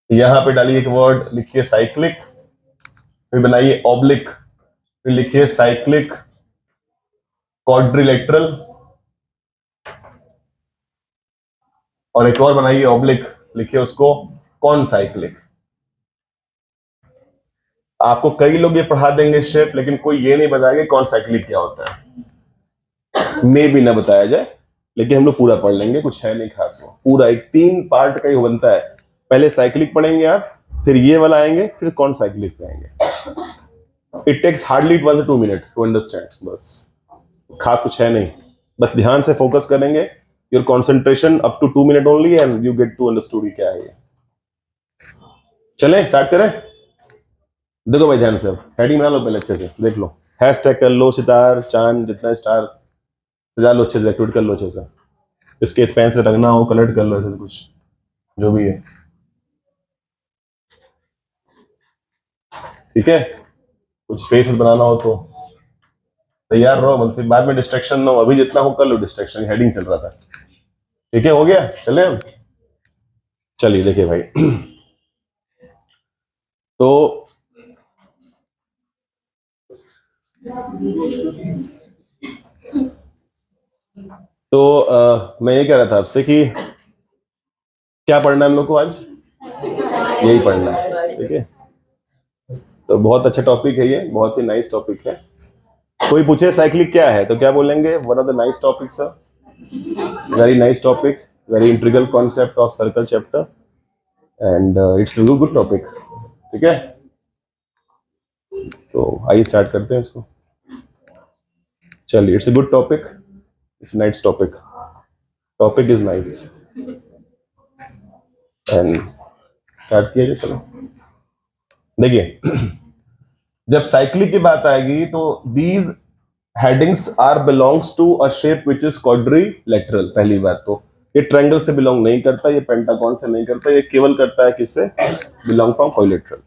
यहां पे डालिए एक वर्ड, लिखिए साइक्लिक, फिर बनाइए ऑब्लिक, फिर लिखिए साइक्लिक क्वाड्रिलेटरल, और एक और बनाइए ऑब्लिक, लिखिए उसको कौन साइक्लिक। आपको कई लोग ये पढ़ा देंगे शेप, लेकिन कोई ये नहीं बताएगा कौन साइक्लिक क्या होता है। मे भी ना बताया जाए, लेकिन हम लोग पूरा पढ़ लेंगे, कुछ है नहीं खास। वो पूरा एक 3 पार्ट का ही बनता है। पहले साइक्लिक पढ़ेंगे आप, फिर ये वाला आएंगे, फिर कौन साइक्लिक पे आएंगे। It takes hardly 1 to 2 minutes to understand, बस खास कुछ है नहीं। बस ध्यान से फोकस करेंगे, your concentration up to 2 minutes only, and you get to understood क्या है ये। चलें स्टार्ट करें। देखो भाई ध्यान से, हेडिंग बना लो पहले अच्छे से, देख लो, हैशटैग कर लो, सितार चांद जितना स्टार सजा लो अच्छे से, एक्टिवेट कर लो अच्छे से। इसके पेन से रखना हो कलर कर लो ऐसे कुछ, जो भी है, ठीक है। कुछ फेस बनाना हो तो तैयार रहो, मतलब फिर बाद में डिस्ट्रैक्शन ना हो। अभी जितना हो कर लो डिस्ट्रैक्शन, हेडिंग चल रहा था, ठीक है, हो गया। चले अब, चलिए देखिए भाई। मैं ये कह रहा था आपसे कि क्या पढ़ना है हम लोग को आज, यही पढ़ना है, ठीक है। तो बहुत अच्छा टॉपिक है ये, बहुत ही नाइस टॉपिक है। कोई पूछे साइक्लिक क्या है तो क्या बोलेंगे, one of the nice topics, very nice topic, very integral concept of circle chapter, and it's good topic, ठीक है। तो आइए स्टार्ट करते हैं इसको। चलिए, it's a good topic, it's nice topic, topic is nice, and start किया जाए। चलो देखिए, जब साइक्लिक की बात आएगी तो these headings are belongs to a shape which is quadrilateral. पहली बात तो ये ट्रायंगल से बिलोंग नहीं करता, ये पेंटागन से नहीं करता, ये केवल करता है किससे, बिलोंग फ्रॉम क्वाड्रिलेटरल।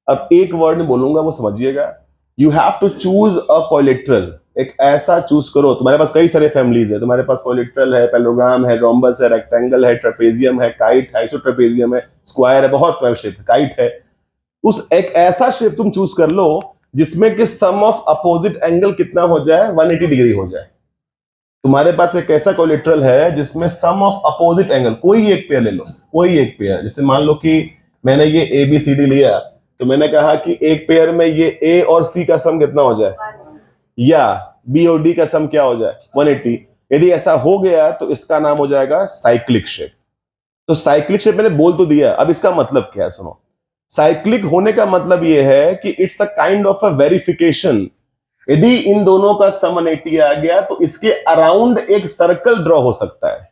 अब एक वर्ड में बोलूंगा वो समझिएगा, you have to choose a quadrilateral. एक ऐसा चूज करो, तुम्हारे पास कई सारे फैमिलीज है, तुम्हारे पास क्वाड्रिलेटरल है, पैरेललोग्राम है, रोम्बस है, रेक्टेंगल है, ट्रेपेजियम है, काइट है, आइसोट्रेपेजियम है, स्क्वायर है, बहुत शेप, काइट है। उस एक ऐसा शेप तुम चूज कर लो जिसमें कि सम ऑफ अपोजिट एंगल कितना हो जाए, 180 डिग्री हो जाए। तुम्हारे पास एक ऐसा कोलेट्रल है जिसमें सम ऑफ अपोजिट एंगल, कोई एक पेयर ले लो, कोई एक पेयर, जैसे मान लो कि मैंने ये ए बी सी डी लिया, तो मैंने कहा कि एक पेयर में ये ए और सी का सम कितना हो जाए, या बी और डी का सम क्या हो जाए, 180। यदि ऐसा हो गया तो इसका नाम हो जाएगा साइक्लिक शेप। तो साइक्लिक शेप मैंने बोल तो दिया, अब इसका मतलब क्या है सुनो। साइक्लिक होने का मतलब यह है कि it's a kind of a verification. यदि इन दोनों का सम 180 आ गया तो इसके अराउंड एक सर्कल ड्रॉ हो सकता है।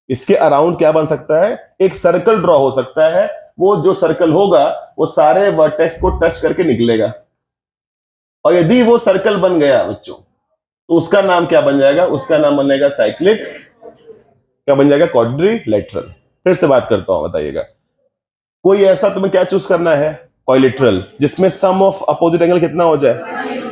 इसके अराउंड क्या बन सकता है, एक सर्कल ड्रॉ हो सकता है। वो जो सर्कल होगा वो सारे वर्टेक्स को टच करके निकलेगा, और यदि वो सर्कल बन गया बच्चों तो उसका नाम क्या बन जाएगा, उसका नाम बनेगा साइक्लिक, क्या बन जाएगा, क्वाड्रिलेटरल। फिर से बात करता हूं, बताइएगा। कोई ऐसा तुम्हें क्या चूज करना है, क्वाड्रिलेटरल, जिसमें सम ऑफ अपोजिट एंगल कितना हो जाए,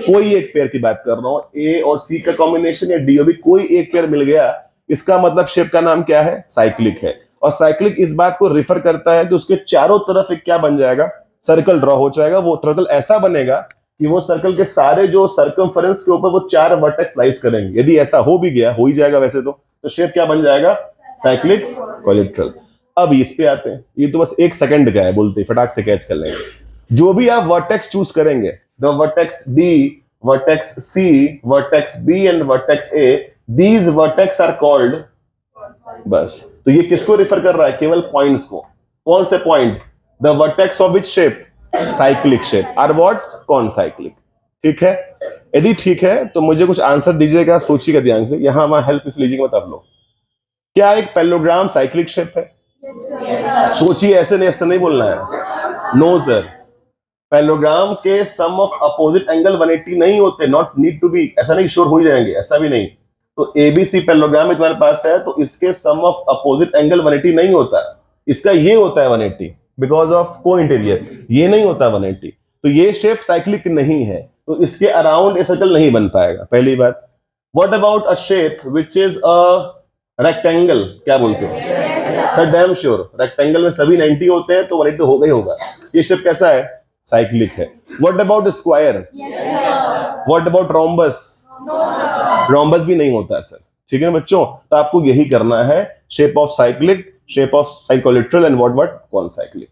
कोई एक पेयर की बात कर रहा हूं, ए और सी का कॉम्बिनेशन या डी भी कोई एक पेयर मिल गया, इसका मतलब शेप का नाम क्या है, साइक्लिक है। और साइक्लिक इस बात को रिफर करता है कि उसके चारों तरफ एक क्या बन जाएगा, सर्कल ड्रॉ हो जाएगा। वो सर्कल ऐसा बनेगा कि वो सर्कल के सारे जो सर्कमफरेंस के ऊपर वो 4 वर्टेक्स लाइज करेंगे। यदि ऐसा हो भी गया, हो ही जाएगा वैसे तो शेप क्या बन जाएगा, साइक्लिक क्वाड्रिलेटरल। अब इस पे आते हैं, ये तो बस 1 सेकंड का है, बोलते फटाक से कैच कर लेंगे। जो भी आप वर्टेक्स चूज करेंगे, the vertex D, vertex C, vertex B and vertex A, these vertex are called, बस। तो ये किसको रिफर कर रहा है, केवल पॉइंट्स को। कौन से point, the vertex of which shape, cyclic shape, are what, कौन साइक्लिक, ठीक है। यदि ठीक है तो मुझे कुछ आंसर दीजिएगा, सोचिएगा ध्यान से, यहां वहां हेल्प इस लीजिएगा मत आप लोग। क्या एक पैरेललोग्राम साइक्लिक शेप है, सोचिए, ऐसे नहीं बोलना है, नो सर। पैरेललोग्राम के सम ऑफ अपोजिट एंगल 180 नहीं होते, नॉट नीड टू बी, ऐसा नहीं श्योर हो जाएंगे, ऐसा भी नहीं। तो एबीसी पैरेललोग्राम में तुम्हारे पास है तो इसके सम ऑफ अपोजिट एंगल 180 नहीं होता, इसका ये होता है 180, बिकॉज ऑफ को इंटीरियर, ये नहीं होता 180। तो ये शेप साइक्लिक नहीं है, तो इसके अराउंड ए सर्कल नहीं बन पाएगा, पहली बात। What about a shape which is a rectangle क्या बोलते हो सर? डैम श्योर, रेक्टेंगल में सभी 90 होते हैं तो 180 तो होगा ही होगा। ये शेप कैसा है? साइक्लिक है। What about square? What about rhombus? Rhombus भी नहीं होता है सर। ठीक है ना बच्चों, तो आपको यही करना है, shape of cyclic, shape of cyclolateral and what कौन साइक्लिक।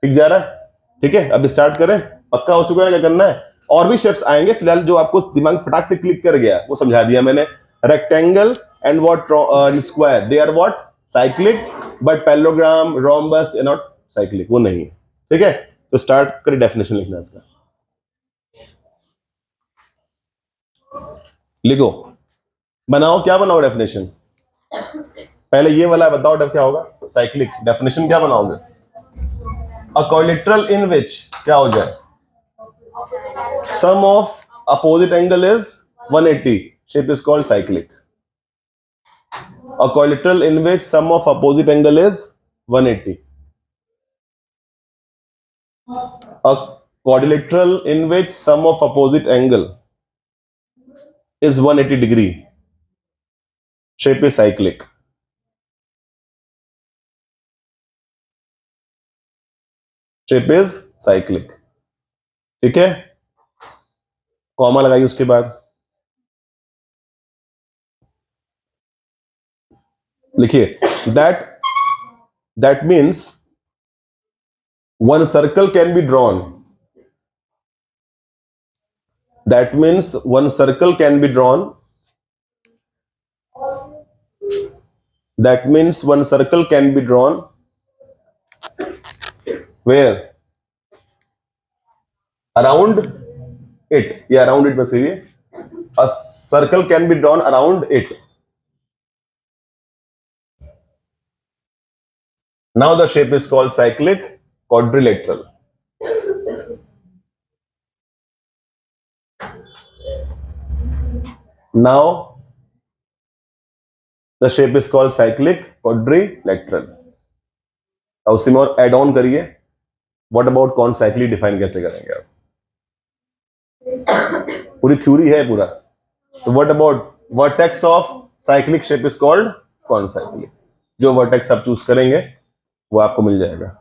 ठीक जा रहा है? ठीक है, अब स्टार्ट करें। पक्का हो चुका है? क्या करना है? और भी शेप्स आएंगे, फिलहाल जो आपको दिमाग फटाक से क्लिक कर गया वो समझा दिया मैंने। Rectangle and what square, they are what cyclic, but parallelogram rhombus are not cyclic, वो नहीं है। ठीक है, तो स्टार्ट करें डेफिनेशन लिखना इसका। लिखो, बनाओ, क्या बनाओ डेफिनेशन? पहले ये वाला बताओ, क्या होगा साइक्लिक? डेफिनेशन क्या बनाओगे? अ कोलिटरल इन विच क्या हो जाए? Sum of opposite angle is 180, shape is called cyclic. A collateral in which sum of opposite angle is 180. A quadrilateral in which sum of opposite angle is 180 degree. Shape is cyclic. Shape is cyclic. ठीक है, comma लगाइए उसके बाद, लिखिए that means one circle can be drawn. That means one circle can be drawn. That means one circle can be drawn where around it, yeah, around it बस ये, a circle can be drawn around it. Now the shape is called cyclic quadrilateral. Now the shape is called cyclic quadrilateral. अब उसी में और add on करिए, what about कौन cyclic define कैसे करेंगे आप? पूरी थ्योरी है पूरा। तो what about vertex of cyclic shape is called कौन साइक्लिक। जो वर्टेक्स आप चूज करेंगे वो आपको मिल जाएगा।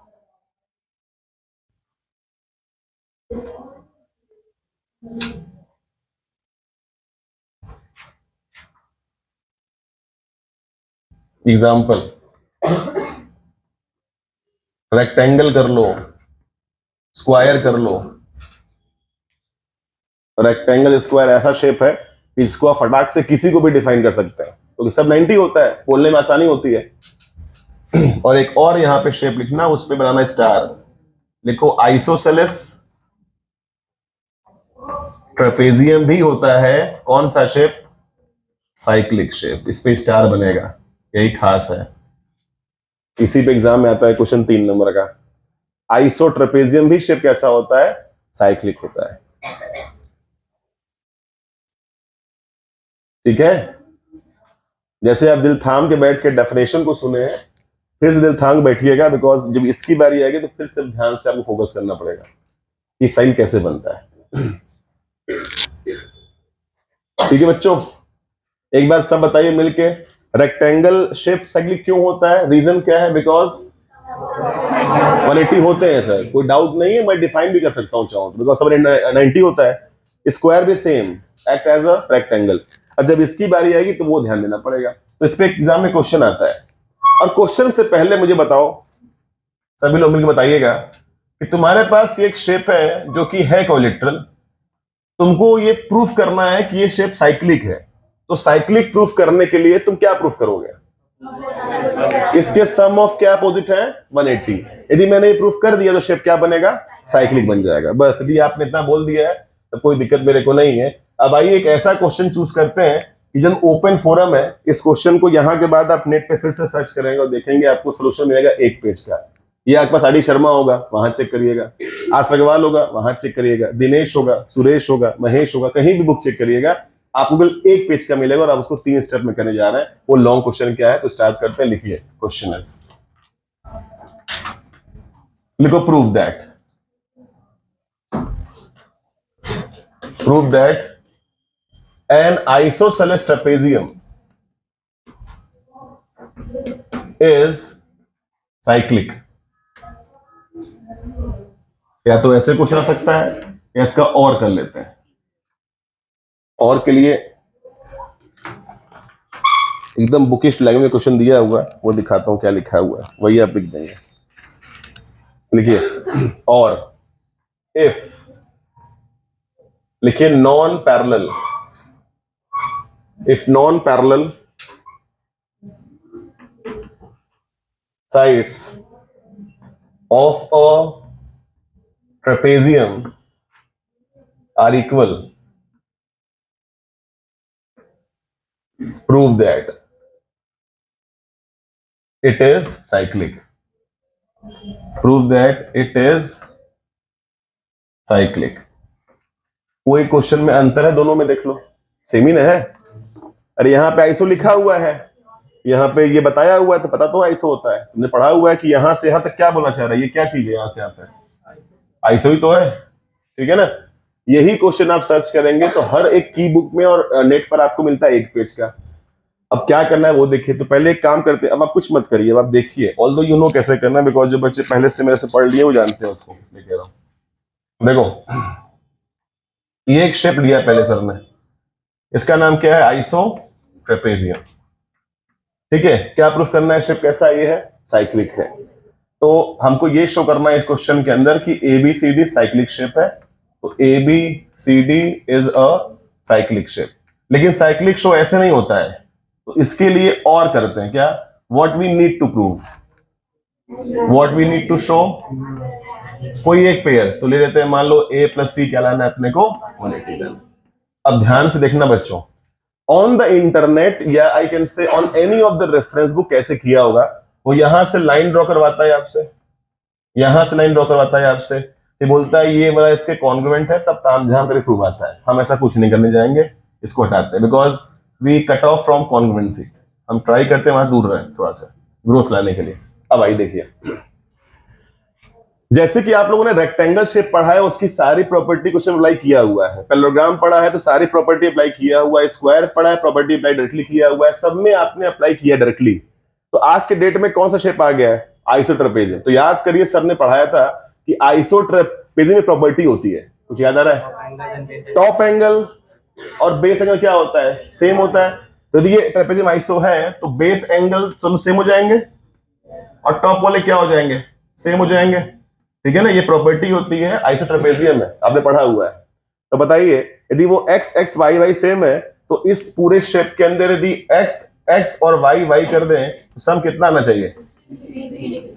एग्जाम्पल, रेक्टेंगल कर लो, स्क्वायर कर लो। रेक्टेंगल स्क्वायर ऐसा शेप है कि इसको आप फटाक से किसी को भी डिफाइन कर सकते हैं, क्योंकि सब 90 होता है, बोलने में आसानी होती है। और एक और यहां पे शेप लिखना, उस पे बनाना स्टार। लिखो आइसोसेलेस ट्रेपेजियम भी होता है कौन सा शेप? Cyclic shape. इस पे स्टार बनेगा, यही खास है। इसी पे एग्जाम में आता है क्वेश्चन 3 नंबर का। आइसो ट्रेपेजियम भी शेप कैसा होता है? साइक्लिक होता है। ठीक है, जैसे आप दिल थाम के बैठ के डेफिनेशन को सुने, फिर से दिल थाम बैठिएगा, बिकॉज जब इसकी बारी आएगी तो फिर से ध्यान से आपको फोकस करना पड़ेगा कि साइन कैसे बनता है। ठीक है बच्चों, एक बार सब बताइए मिलके, रेक्टेंगल शेप साइक्लिक क्यों होता है? रीजन क्या है? बिकॉज 180 होते हैं सर, कोई डाउट नहीं है, मैं डिफाइन भी कर सकता हूं चाहूं, बिकॉज सब 90 होता है। स्क्वायर भी same, act as a rectangle. अब जब इसकी बारी आएगी तो वो ध्यान देना पड़ेगा। तो इस पे एग्जाम में क्वेश्चन आता है, और क्वेश्चन से पहले मुझे बताओ, सभी लोग मिलकर बताइएगा कि तुम्हारे पास ये एक शेप है जो कि है कोलिटरल, तुमको ये प्रूफ करना है कि ये शेप साइक्लिक है। तो साइक्लिक प्रूफ करने के लिए तुम क्या प्रूफ करोगे? इसके सम ऑफ क्या अपोजिट है? 180। यदि मैंने ये प्रूफ कर दिया तो शेप क्या बनेगा? साइक्लिक बन जाएगा। बस यदि आपने इतना बोल दिया है तो कोई दिक्कत मेरे को नहीं है। अब आइए एक ऐसा क्वेश्चन चूज करते हैं कि जब ओपन फोरम है, इस क्वेश्चन को यहां के बाद आप नेट पे फिर से सर्च करेंगे और देखेंगे, आपको सोल्यूशन मिलेगा एक पेज का। ये आपके पास आर डी शर्मा होगा, वहां चेक करिएगा, आस अग्रवाल होगा, वहां चेक करिएगा, दिनेश होगा, सुरेश होगा, महेश होगा, कहीं भी बुक चेक करिएगा, आपको बिल्कुल एक पेज का मिलेगा और आप उसको 3 स्टेप में करने जा रहे हैं। वो लॉन्ग क्वेश्चन क्या है, तो स्टार्ट करते हैं। लिखिए क्वेश्चन इज, लिखो prove that an isosceles trapezium is cyclic. या तो ऐसे क्वेश्चन आ सकता है या इसका और कर लेते हैं। और के लिए एकदम बुकिश लैंग्वेज में क्वेश्चन दिया हुआ है, वो दिखाता हूं क्या लिखा हुआ है, वही आप लिख देंगे। लिखिए और इफ, लिखिए non parallel, if non parallel sides of a trapezium are equal, prove that it is cyclic. Prove that it is cyclic. कोई क्वेश्चन में अंतर है दोनों में? देख लो, सेम ही ना है। अरे यहां पे आइसो लिखा हुआ है, यहाँ पे ये बताया हुआ है, तो पता तो आइसो होता है। तुमने पढ़ा हुआ है कि यहां से यहां तक क्या बोलना चाह रहा है, ये क्या चीज है, यहां से यहां तक आइसो ही तो है, ठीक है ना। यही क्वेश्चन आप सर्च करेंगे तो हर एक की बुक में और नेट पर आपको मिलता है एक पेज का। अब क्या करना है वो देखिए। तो पहले एक काम करते हैं, अब आप कुछ मत करिए, अब आप देखिए, ऑल्दो यू नो कैसे करना है, बिकॉज जो बच्चे पहले से मेरे से पढ़ लिए वो जानते हैं उसको, इसलिए कह रहा हूं। देखो ये एक शेप लिया पहले सर ने, इसका नाम क्या है, आइसो ट्रेपेजियम, ठीक है। क्या प्रूफ करना है, शेप कैसा है, ये है साइक्लिक है। तो हमको ये शो करना है इस क्वेश्चन के अंदर कि ABCD साइक्लिक शेप है, तो ABCD is a cyclic shape. लेकिन साइक्लिक शो ऐसे नहीं होता है, तो इसके लिए और करते हैं क्या, what we need to prove, what we need to show, कोई एक पेयर तो ले लेते हैं, मान लो A + C क्या लाना है अपने को, 180। अब ध्यान से देखना बच्चों, ऑन द इंटरनेट या I can say on any of the reference book कैसे किया होगा, वो यहां से लाइन ड्रॉ करवाता है आपसे, यहां से लाइन ड्रॉ करवाता है आपसे, ये बोलता है ये वाला इसके कॉन्ग्रुएंट है, तब ताम जहां पर प्रूव आता है। हम ऐसा कुछ नहीं करने जाएंगे, इसको हटाते हैं, because we cut off from congruency. हम ट्राई करते हैं वहां दूर रहे थोड़ा सा ग्रोथ लाने के लिए। अब आई देखिए, जैसे कि आप लोगों ने रेक्टेंगल शेप पढ़ा है, उसकी सारी प्रॉपर्टी क्वेश्चन अप्लाई किया हुआ है। पैरेललोग्राम पढ़ा है तो सारी प्रॉपर्टी अप्लाई किया हुआ है। स्क्वायर पढ़ा है, प्रॉपर्टी अप्लाई डायरेक्टली किया हुआ है। सब में आपने अप्लाई किया डायरेक्टली। तो आज के डेट में कौन सा शेप आ गया है, आइसोट्रेपेजियम। तो याद करिए, सर ने पढ़ाया था कि आइसोट्रेपेजियम में प्रॉपर्टी होती है, कुछ याद आ रहा है, टॉप एंगल और बेस एंगल क्या होता है, सेम होता है। तो यदि ये ट्रेपेजियम आइसो है तो बेस एंगल दोनों सेम हो जाएंगे और टॉप वाले क्या हो जाएंगे, सेम हो जाएंगे, ठीक है ना। ये प्रॉपर्टी होती है आइसोट्रेपेजियम में, आपने पढ़ा हुआ है। तो बताइए, यदि वो x x y y same है तो इस पूरे शेप के अंदर यदि x x और y y कर दें तो सम कितना आना चाहिए,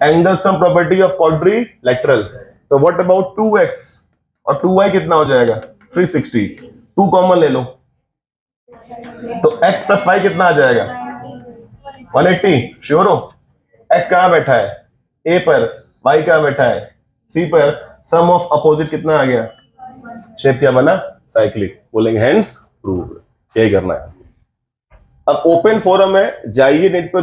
angle sum property of quadrilateral. तो व्हाट अबाउट 2x और 2y कितना हो जाएगा, 360। 2 कॉमन ले लो तो x + y कितना आ जाएगा, 180। श्योर हो, x कहां बैठा है, A पर, y कहां बैठा है, C पर, सम ऑफ अपोजिट कितना आ गया, शेप क्या बना, साइक्लिक। बोलेंगे हेंस प्रूव्ड। यही करना है। अब ओपन फोरम है, जाइए नेट पर